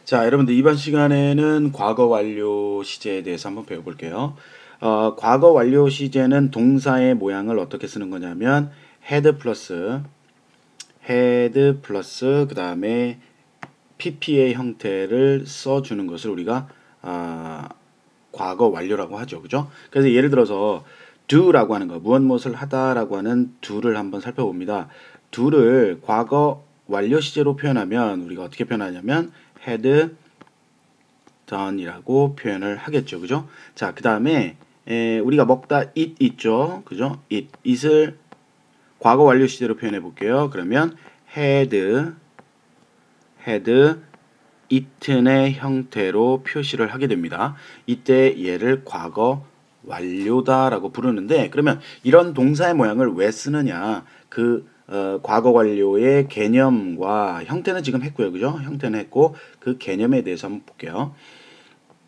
자, 여러분들 이번 시간에는 과거 완료 시제에 대해서 한번 배워볼게요. 과거 완료 시제는 동사의 모양을 어떻게 쓰는 거냐면 had 플러스 그 다음에 pp의 형태를 써주는 것을 우리가 과거 완료라고 하죠. 그죠? 그래서 예를 들어서 do라고 하는 거, 무엇을 하다라고 하는 do를 한번 살펴봅니다. do를 과거 완료 시제로 표현하면 우리가 어떻게 표현하냐면 had done이라고 표현을 하겠죠. 그죠? 자, 그 다음에 우리가 먹다 eat 있죠. 그죠? it을 과거 완료 시제로 표현해 볼게요. 그러면 had eaten의 형태로 표시를 하게 됩니다. 이때 얘를 과거 완료다라고 부르는데, 그러면 이런 동사의 모양을 왜 쓰느냐? 과거 완료의 개념과 형태는 지금 했고요. 그죠? 형태는 했고 그 개념에 대해서 한번 볼게요.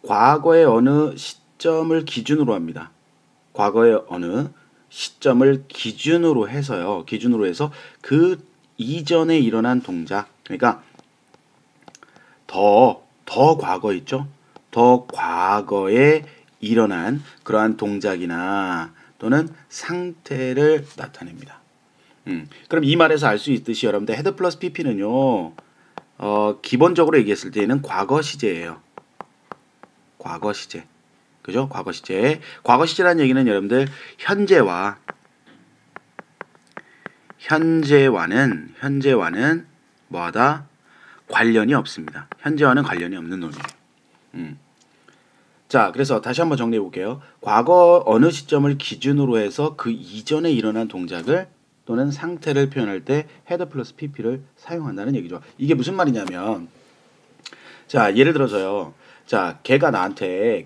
과거의 어느 시점을 기준으로 합니다. 과거의 어느 시점을 기준으로 해서요. 기준으로 해서 그 이전에 일어난 동작, 그러니까 더 과거 있죠? 더 과거에 일어난 그러한 동작이나 또는 상태를 나타냅니다. 그럼 이 말에서 알 수 있듯이 여러분들 had 플러스 pp는요, 기본적으로 얘기했을 때는 과거 시제예요. 과거 시제. 그죠? 과거 시제. 과거 시제라는 얘기는 여러분들 현재와는 뭐하다? 관련이 없습니다. 현재와는 관련이 없는 놈이에요. 자, 그래서 다시 한번 정리해 볼게요. 과거 어느 시점을 기준으로 해서 그 이전에 일어난 동작을 또는 상태를 표현할 때 had 플러스 pp를 사용한다는 얘기죠. 이게 무슨 말이냐면, 자, 예를 들어서요. 자, 걔가 나한테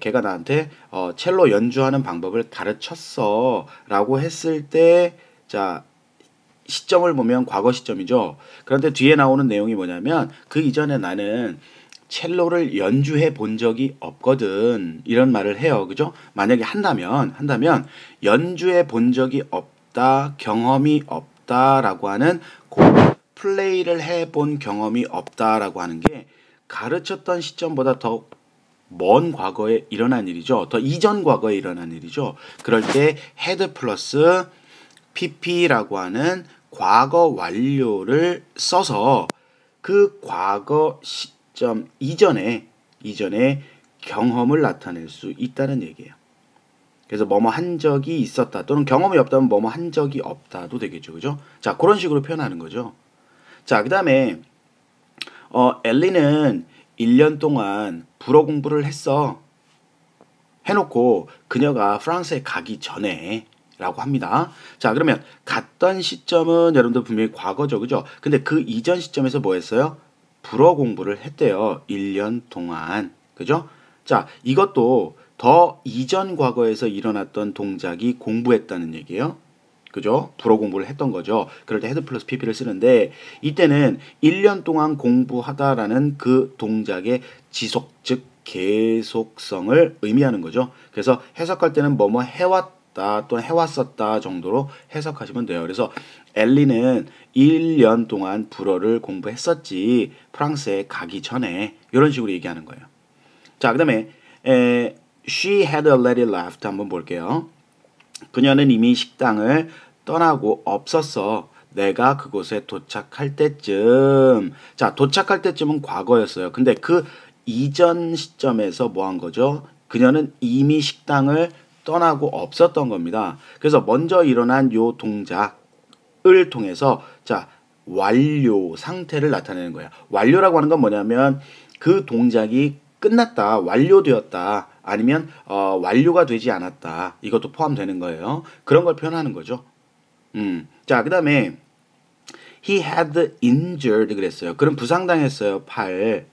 첼로 연주하는 방법을 가르쳤어 라고 했을 때, 자, 시점을 보면 과거 시점이죠. 그런데 뒤에 나오는 내용이 뭐냐면 그 이전에 나는 첼로를 연주해 본 적이 없거든, 이런 말을 해요. 그죠? 만약에 한다면 연주해 본 적이 없다, 경험이 없다라고 하는 플레이를 해본 경험이 없다라고 하는 게 가르쳤던 시점보다 더 먼 과거에 일어난 일이죠. 더 이전 과거에 일어난 일이죠. 그럴 때 had 플러스 pp라고 하는 과거 완료를 써서 그 과거 시점 이전에 경험을 나타낼 수 있다는 얘기예요. 그래서 뭐뭐 한 적이 있었다 또는 경험이 없다면 뭐뭐 한 적이 없다도 되겠죠. 그죠? 자, 그런 식으로 표현하는 거죠. 자, 그 다음에 엘리는 1년 동안 불어 공부를 해놓고 그녀가 프랑스에 가기 전에 라고 합니다. 자, 그러면 갔던 시점은 여러분들 분명히 과거죠. 그죠? 근데 그 이전 시점에서 뭐 했어요? 불어 공부를 했대요. 1년 동안. 그죠? 자, 이것도 더 이전 과거에서 일어났던 동작이 공부했다는 얘기예요. 그죠? 불어 공부를 했던 거죠. 그럴 때 had 플러스 pp를 쓰는데, 이때는 1년 동안 공부하다라는 그 동작의 지속, 즉 계속성을 의미하는 거죠. 그래서 해석할 때는 뭐뭐 해왔다 또는 해왔었다 정도로 해석하시면 돼요. 그래서 엘리는 1년 동안 불어를 공부했었지, 프랑스에 가기 전에, 이런 식으로 얘기하는 거예요. 자, 그 다음에 she had already left 한번 볼게요. 그녀는 이미 식당을 떠나고 없었어. 내가 그곳에 도착할 때쯤. 자, 도착할 때쯤은 과거였어요. 근데 그 이전 시점에서 뭐 한 거죠? 그녀는 이미 식당을 떠나고 없었던 겁니다. 그래서 먼저 일어난 요 동작을 통해서 자, 완료 상태를 나타내는 거예요. 완료라고 하는 건 뭐냐면 그 동작이 끝났다, 완료되었다, 아니면 완료가 되지 않았다, 이것도 포함되는 거예요. 그런 걸 표현하는 거죠. 자, 그 다음에 he had injured 그랬어요. 그럼 부상당했어요, 팔.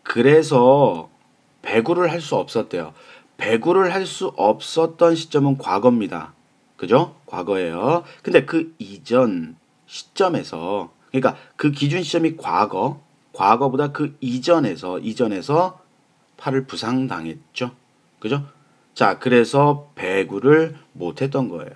그래서 배구를 할 수 없었대요. 배구를 할 수 없었던 시점은 과거입니다. 그죠? 과거예요. 근데 그 이전 시점에서, 그러니까 그 기준 시점이 과거보다 그 이전에서 팔을 부상당했죠. 그죠? 자, 그래서 배구를 못했던 거예요.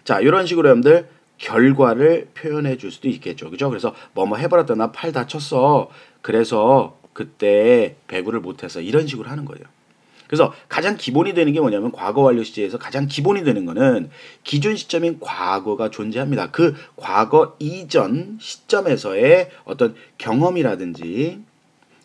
자, 이런 식으로 여러분들 결과를 표현해 줄 수도 있겠죠. 그죠? 그래서 뭐뭐 해버렸다, 나 팔 다쳤어. 그래서 그때 배구를 못해서 이런 식으로 하는 거예요. 그래서 가장 기본이 되는 게 뭐냐면 과거 완료 시제에서 가장 기본이 되는 거는 기준 시점인 과거가 존재합니다. 그 과거 이전 시점에서의 어떤 경험이라든지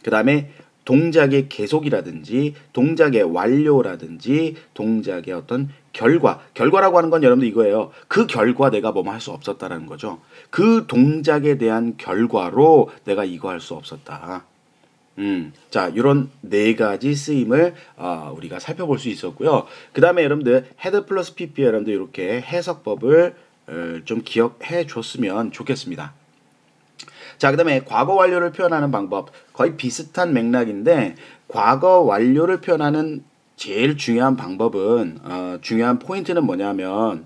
그 다음에 동작의 계속이라든지 동작의 완료라든지 동작의 어떤 결과라고 하는 건 여러분들 이거예요. 그 결과 내가 뭐뭐 할 수 없었다라는 거죠. 그 동작에 대한 결과로 내가 이거 할 수 없었다. 자, 이런 네 가지 쓰임을 우리가 살펴볼 수 있었고요. 그 다음에 여러분들 헤드 플러스 PP 여러분들 이렇게 해석법을 좀 기억해 줬으면 좋겠습니다. 자, 그 다음에 과거 완료를 표현하는 방법 거의 비슷한 맥락인데 과거 완료를 표현하는 제일 중요한 방법은 중요한 포인트는 뭐냐면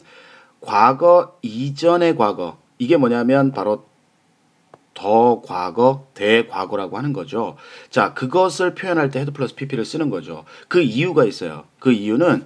과거 이전의 과거 이게 뭐냐면 바로 더 과거, 대과거라고 하는 거죠. 자, 그것을 표현할 때 헤드 플러스 PP를 쓰는 거죠. 그 이유가 있어요. 그 이유는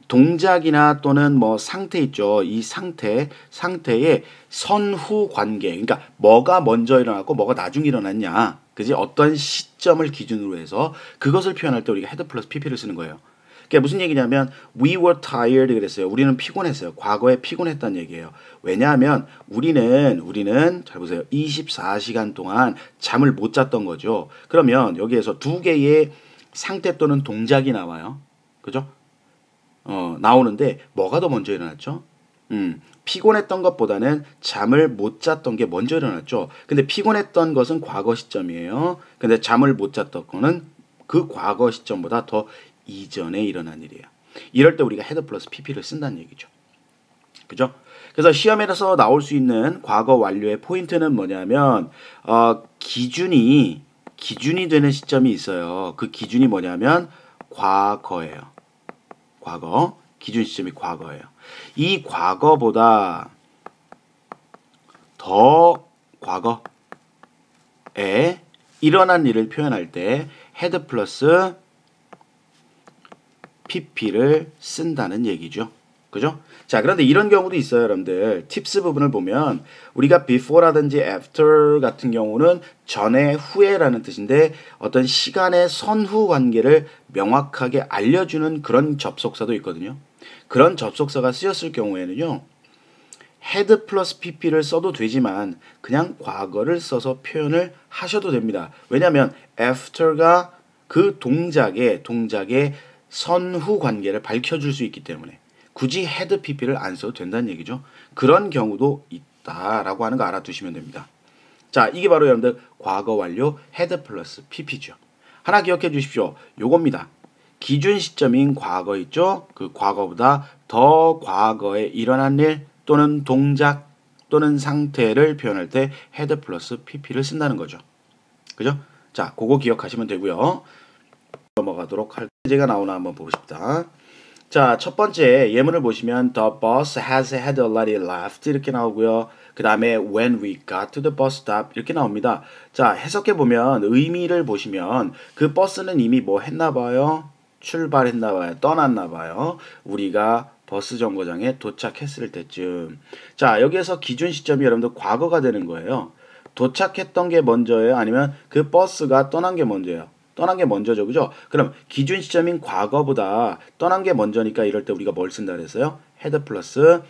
동작이나 또는 뭐 상태 있죠. 이 상태의 선후 관계. 그러니까 뭐가 먼저 일어났고 뭐가 나중에 일어났냐. 그지? 어떤 시점을 기준으로 해서 그것을 표현할 때 우리가 헤드 플러스 PP를 쓰는 거예요. 그게 무슨 얘기냐면 we were tired 그랬어요. 우리는 피곤했어요. 과거에 피곤했다는 얘기예요. 왜냐하면 우리는 잘 보세요. 24시간 동안 잠을 못 잤던 거죠. 그러면 여기에서 두 개의 상태 또는 동작이 나와요. 그죠? 나오는데 뭐가 더 먼저 일어났죠? 피곤했던 것보다는 잠을 못 잤던 게 먼저 일어났죠. 근데 피곤했던 것은 과거 시점이에요. 근데 잠을 못 잤던 거는 그 과거 시점보다 더 이전에 일어난 일이에요. 이럴 때 우리가 헤드 플러스 PP를 쓴다는 얘기죠. 그죠? 그래서 시험에서 나올 수 있는 과거 완료의 포인트는 뭐냐면 기준이 되는 시점이 있어요. 그 기준이 뭐냐면 과거예요. 과거. 기준 시점이 과거예요. 이 과거보다 더 과거에 일어난 일을 표현할 때 헤드 플러스 PP를 쓴다는 얘기죠. 그죠? 자, 그런데 이런 경우도 있어요, 여러분들. 팁스 부분을 보면 우리가 before라든지 after 같은 경우는 전에, 후에라는 뜻인데 어떤 시간의 선후 관계를 명확하게 알려주는 그런 접속사도 있거든요. 그런 접속사가 쓰였을 경우에는요. 헤드 플러스 PP를 써도 되지만 그냥 과거를 써서 표현을 하셔도 됩니다. 왜냐하면 after가 그 동작의 선후 관계를 밝혀줄 수 있기 때문에 굳이 헤드 PP를 안 써도 된다는 얘기죠. 그런 경우도 있다라고 하는 거 알아두시면 됩니다. 자, 이게 바로 여러분들 과거 완료 헤드 플러스 PP죠. 하나 기억해 주십시오. 요겁니다. 기준 시점인 과거 있죠? 그 과거보다 더 과거에 일어난 일 또는 동작 또는 상태를 표현할 때 헤드 플러스 PP를 쓴다는 거죠. 그죠? 자, 그거 기억하시면 되고요. 넘어가도록 할 문제가 나오나 한번 보고 싶다. 자, 첫 번째 예문을 보시면 The bus has had already left 이렇게 나오고요. 그 다음에 when we got to the bus stop 이렇게 나옵니다. 자, 해석해 보면 의미를 보시면 그 버스는 이미 뭐 했나 봐요. 출발했나 봐요. 떠났나 봐요. 우리가 버스 정거장에 도착했을 때쯤. 자, 여기에서 기준 시점이 여러분들 과거가 되는 거예요. 도착했던 게 먼저예요? 아니면 그 버스가 떠난 게 먼저예요? 떠난 게 먼저죠. 그죠? 그럼 기준 시점인 과거보다 떠난 게 먼저니까 이럴 때 우리가 뭘 쓴다 그랬어요? 헤드 플러스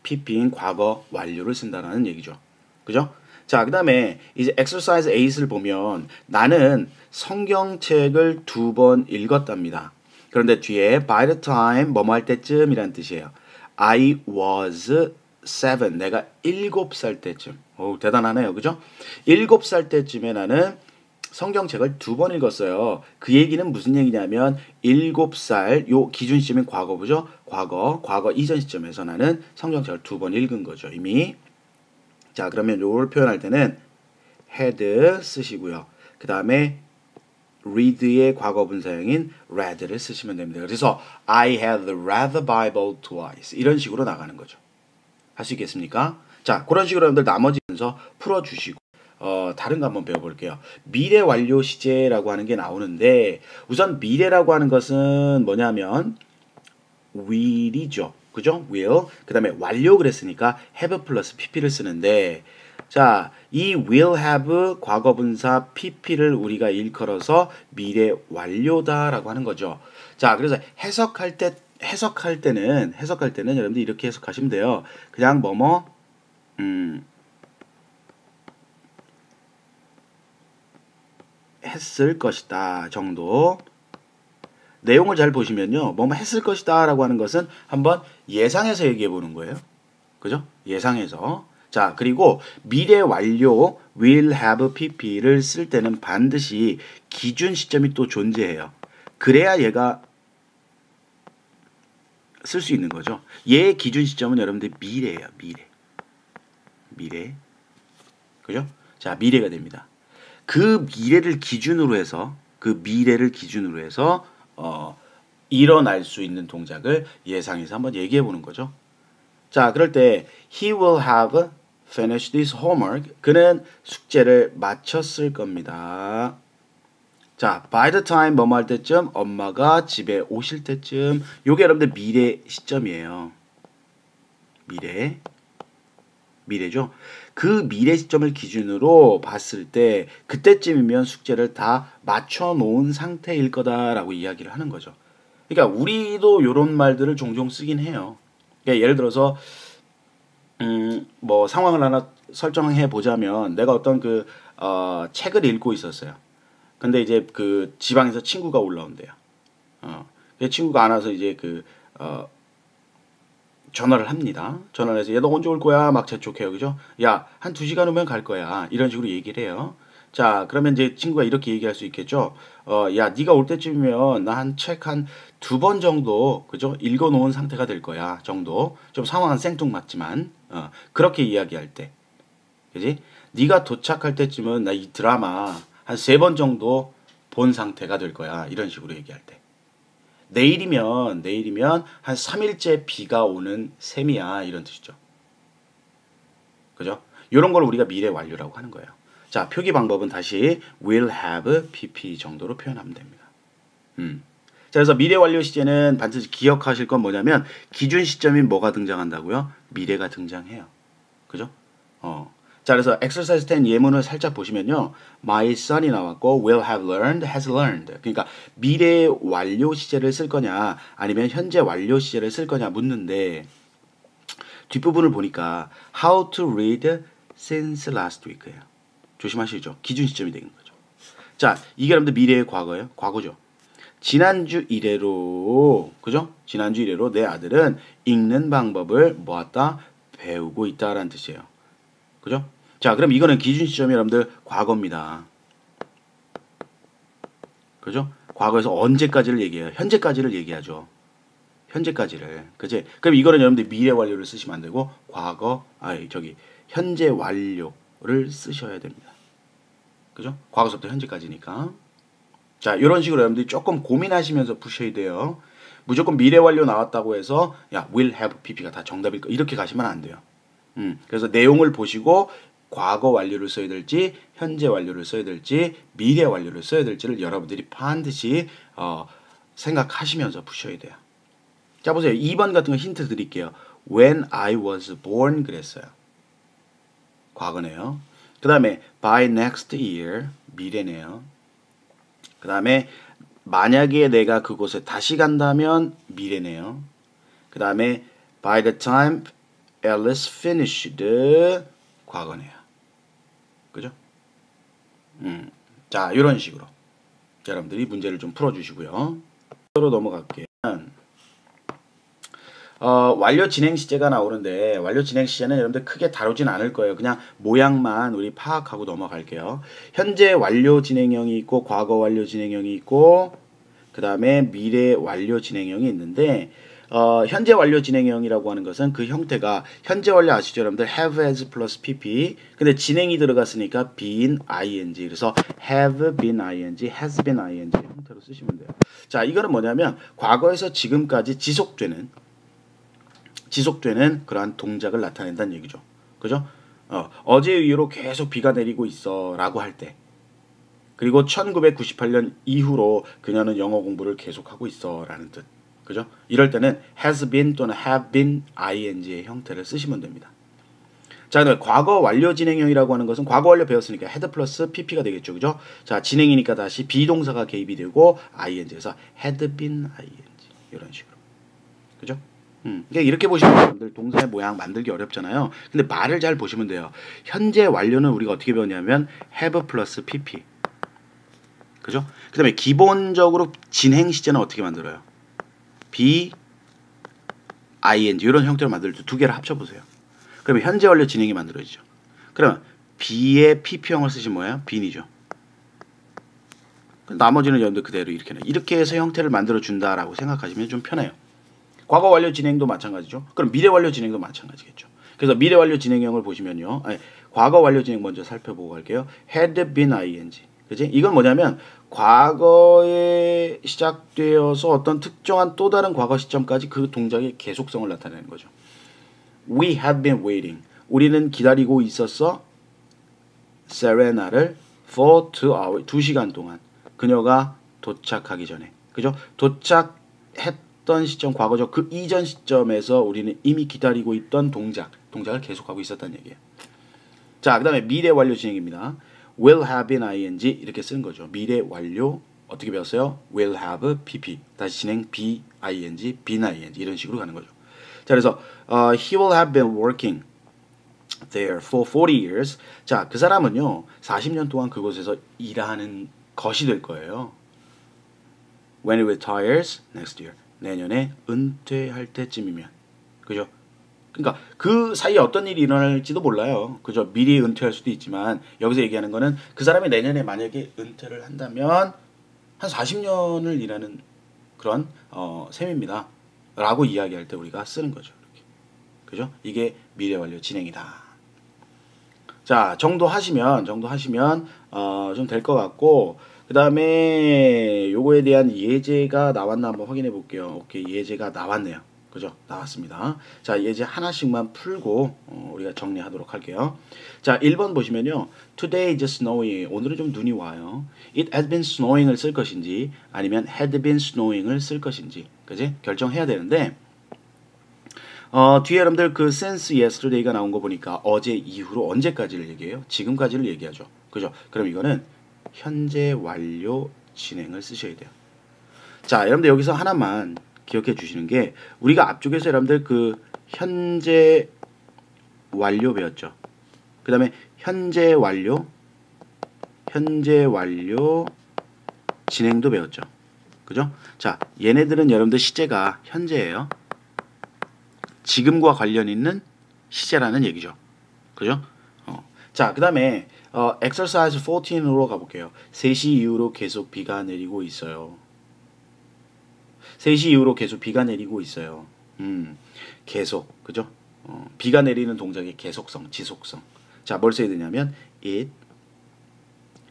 PP인 과거 완료를 쓴다라는 얘기죠. 그죠? 자, 그 다음에 이제 exercise 8을 보면 나는 성경책을 2번 읽었답니다. 그런데 뒤에 by the time 뭐뭐 할 때쯤이란 뜻이에요. I was 7. 내가 7살 때쯤. 오, 대단하네요. 그죠? 7살 때쯤에 나는 성경책을 2번 읽었어요. 그 얘기는 무슨 얘기냐면 7살 요 기준 시점인 과거죠. 과거 이전 시점에서 나는 성경책을 2번 읽은 거죠. 이미. 자, 그러면 요걸 표현할 때는 had 쓰시고요. 그 다음에 read의 과거 분사형인 read를 쓰시면 됩니다. 그래서 I had read the Bible twice 이런 식으로 나가는 거죠. 할 수 있겠습니까? 자, 그런 식으로 여러분들 나머지 문서 풀어주시고 다른 거 한번 배워볼게요. 미래 완료 시제라고 하는 게 나오는데 우선 미래라고 하는 것은 뭐냐면 will이죠. 그죠? will. 그 다음에 완료 그랬으니까 have 플러스 pp를 쓰는데 자, 이 will have 과거분사 pp를 우리가 일컬어서 미래 완료다라고 하는 거죠. 자, 그래서 해석할 때는 여러분들 이렇게 해석하시면 돼요. 그냥 했을 것이다 정도. 내용을 잘 보시면요. 했을 것이다 라고 하는 것은 한번 예상해서 얘기해 보는 거예요. 그죠? 예상해서. 자, 그리고 미래 완료 will have pp를 쓸 때는 반드시 기준 시점이 또 존재해요. 그래야 얘가 쓸 수 있는 거죠. 얘의 기준 시점은 여러분들 미래예요. 미래. 그죠? 자, 미래가 됩니다. 그 미래를 기준으로 해서 일어날 수 있는 동작을 예상해서 한번 얘기해 보는 거죠. 자, 그럴 때 he will have finished his homework. 그는 숙제를 마쳤을 겁니다. 자, by the time 뭐뭐 할 때쯤 엄마가 집에 오실 때쯤. 요게 여러분들 미래 시점이에요. 미래죠. 그 미래 시점을 기준으로 봤을 때 그때쯤이면 숙제를 다 맞춰 놓은 상태일 거다라고 이야기를 하는 거죠. 그러니까 우리도 이런 말들을 종종 쓰긴 해요. 그러니까 예를 들어서 상황을 하나 설정해 보자면 내가 어떤 책을 읽고 있었어요. 근데 이제 그 지방에서 친구가 올라온대요. 그 친구가 안 와서 이제 전화를 합니다. 전화를 해서 야, 너 언제 올 거야? 막 재촉해요. 그죠? 야, 한 2시간 후면 갈 거야. 이런 식으로 얘기를 해요. 자, 그러면 이제 친구가 이렇게 얘기할 수 있겠죠. 야, 네가 올 때쯤이면 나 책 한 2번 정도, 그죠? 읽어 놓은 상태가 될 거야. 정도. 좀 상황은 생뚱맞지만 그렇게 이야기할 때. 그지? 네가 도착할 때쯤은 나 이 드라마 한 3번 정도 본 상태가 될 거야. 이런 식으로 얘기할 때. 내일이면 한 3일째 비가 오는 셈이야. 이런 뜻이죠. 그죠? 이런 걸 우리가 미래 완료라고 하는 거예요. 자, 표기 방법은 다시 will have pp 정도로 표현하면 됩니다. 자, 그래서 미래 완료 시제는 반드시 기억하실 건 뭐냐면 기준 시점인 뭐가 등장한다고요? 미래가 등장해요. 그죠? 자, 그래서 exercise 10 예문을 살짝 보시면요. My son이 나왔고 will have learned, has learned. 그러니까 미래 완료 시제를 쓸 거냐 아니면 현재 완료 시제를 쓸 거냐 묻는데 뒷부분을 보니까 how to read since last week예요. 조심하시죠. 기준 시점이 되는 거죠. 자, 이게 여러분들 미래의 과거예요. 과거죠. 지난주 이래로, 그죠? 지난주 이래로 내 아들은 읽는 방법을 모았다 배우고 있다라는 뜻이에요. 그죠? 자, 그럼 이거는 기준 시점이 여러분들 과거입니다. 그죠? 과거에서 언제까지를 얘기해요? 현재까지를 얘기하죠. 현재까지를. 그지? 그럼 이거는 여러분들 미래 완료를 쓰시면 안 되고 현재 완료를 쓰셔야 됩니다. 그죠? 과거서부터 현재까지니까. 자, 이런 식으로 여러분들이 조금 고민하시면서 푸셔야 돼요. 무조건 미래 완료 나왔다고 해서 야, will have pp가 다 정답일 거 이렇게 가시면 안 돼요. 그래서 내용을 보시고 과거 완료를 써야 될지 현재 완료를 써야 될지 미래 완료를 써야 될지를 여러분들이 반드시 생각하시면서 푸셔야 돼요. 자, 보세요. 2번 같은 거 힌트 드릴게요. When I was born 그랬어요. 과거네요. 그 다음에 by next year 미래네요. 그 다음에 만약에 내가 그곳에 다시 간다면 미래네요. 그 다음에 by the time Alice finished 과거네요. 그죠? 자, 이런 식으로 여러분들이 문제를 좀 풀어주시고요. 로 넘어갈게요. 완료 진행 시제가 나오는데 완료 진행 시제는 여러분들 크게 다루진 않을 거예요. 그냥 모양만 우리 파악하고 넘어갈게요. 현재 완료 진행형이 있고 과거 완료 진행형이 있고 그 다음에 미래 완료 진행형이 있는데 현재 완료 진행형이라고 하는 것은 그 형태가 현재 완료 아시죠 여러분들 have as 플러스 pp 근데 진행이 들어갔으니까 been ing 그래서 have been ing has been ing 형태로 쓰시면 돼요. 자, 이거는 뭐냐면 과거에서 지금까지 지속되는 그러한 동작을 나타낸다는 얘기죠. 그죠? 어제 이후로 계속 비가 내리고 있어 라고 할 때 그리고 1998년 이후로 그녀는 영어 공부를 계속하고 있어 라는 뜻. 그죠? 이럴 때는 has been 또는 have been ing의 형태를 쓰시면 됩니다. 자, 그다음에 과거 완료 진행형이라고 하는 것은 과거 완료 배웠으니까 had 플러스 pp가 되겠죠. 그죠? 자, 진행이니까 다시 비동사가 개입이 되고 ing에서 had been ing 이런 식으로. 그죠? 그러니까 이렇게 보시면 여러분들 동사의 모양 만들기 어렵잖아요. 근데 말을 잘 보시면 돼요. 현재 완료는 우리가 어떻게 배웠냐면 have 플러스 pp. 그죠? 그 다음에 기본적으로 진행 시제는 어떻게 만들어요? be, ing 이런 형태로 만들 때 두 개를 합쳐보세요. 그러면 현재 완료 진행이 만들어지죠. 그러면 be의 pp형을 쓰시면 뭐예요? bene이죠. 나머지는 여러분들 그대로 이렇게 해서 형태를 만들어준다라고 생각하시면 좀 편해요. 과거 완료 진행도 마찬가지죠. 그럼 미래 완료 진행도 마찬가지겠죠. 그래서 미래 완료 진행형을 보시면요. 과거 완료 진행 먼저 살펴보고 갈게요. had been ing. 그지? 이건 뭐냐면 과거에 시작되어서 어떤 특정한 또 다른 과거 시점까지 그 동작의 계속성을 나타내는 거죠. We have been waiting. 우리는 기다리고 있었어. 세레나를 for 2 hours. 2시간 동안. 그녀가 도착하기 전에. 그죠? 도착했던 시점 과거죠. 그 이전 시점에서 우리는 이미 기다리고 있던 동작을 계속하고 있었다는 얘기예요. 자, 그 다음에 미래 완료 진행입니다. will have been ing 이렇게 쓰는 거죠. 미래 완료 어떻게 배웠어요? will have pp 다시 진행 be ing, been ing 이런 식으로 가는 거죠. 자, 그래서 he will have been working there for 40 years. 자, 그 사람은요 40년 동안 그곳에서 일하는 것이 될 거예요. When he retires next year. 내년에 은퇴할 때쯤이면. 그죠? 그러니까 그 사이에 어떤 일이 일어날지도 몰라요. 그죠? 미리 은퇴할 수도 있지만 여기서 얘기하는 거는 그 사람이 내년에 만약에 은퇴를 한다면 한 40년을 일하는 그런 셈입니다. 라고 이야기할 때 우리가 쓰는 거죠. 이렇게. 그죠? 이게 미래 완료 진행이다. 자, 정도 하시면 좀 될 것 같고 그 다음에 요거에 대한 예제가 나왔나 한번 확인해 볼게요. 오케이, 예제가 나왔네요. 그죠? 나왔습니다. 자, 예제 하나씩만 풀고 우리가 정리하도록 할게요. 자, 1번 보시면요. Today is snowing. 오늘은 좀 눈이 와요. It has been snowing을 쓸 것인지 아니면 had been snowing을 쓸 것인지 그지? 결정해야 되는데 뒤에 여러분들 그 since yesterday가 나온 거 보니까 어제 이후로 언제까지를 얘기해요? 지금까지를 얘기하죠. 그죠? 그럼 이거는 현재 완료 진행을 쓰셔야 돼요. 자, 여러분들 여기서 하나만 기억해 주시는 게 우리가 앞쪽에서 여러분들 그 현재 완료 배웠죠. 그 다음에 현재 완료 진행도 배웠죠. 그죠? 자, 얘네들은 여러분들 시제가 현재예요. 지금과 관련 있는 시제라는 얘기죠. 그죠? 자, 그 다음에 exercise 14으로 가볼게요. 3시 이후로 계속 비가 내리고 있어요. 3시 이후로 계속 비가 내리고 있어요. 계속, 그죠? 비가 내리는 동작의 계속성, 지속성. 자, 뭘 써야 되냐면 it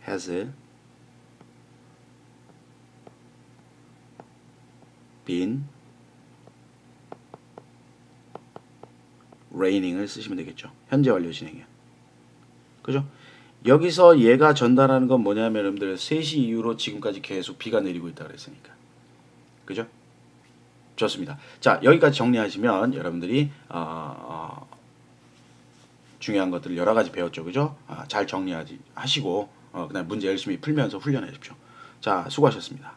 has been raining을 쓰시면 되겠죠. 현재 완료 진행이요. 그죠? 여기서 얘가 전달하는 건 뭐냐면 여러분들 3시 이후로 지금까지 계속 비가 내리고 있다 그랬으니까. 그죠? 좋습니다. 자, 여기까지 정리하시면 여러분들이 중요한 것들을 여러 가지 배웠죠. 그죠? 잘 정리하시고 그다음에 문제 열심히 풀면서 훈련해 주십시오. 자, 수고하셨습니다.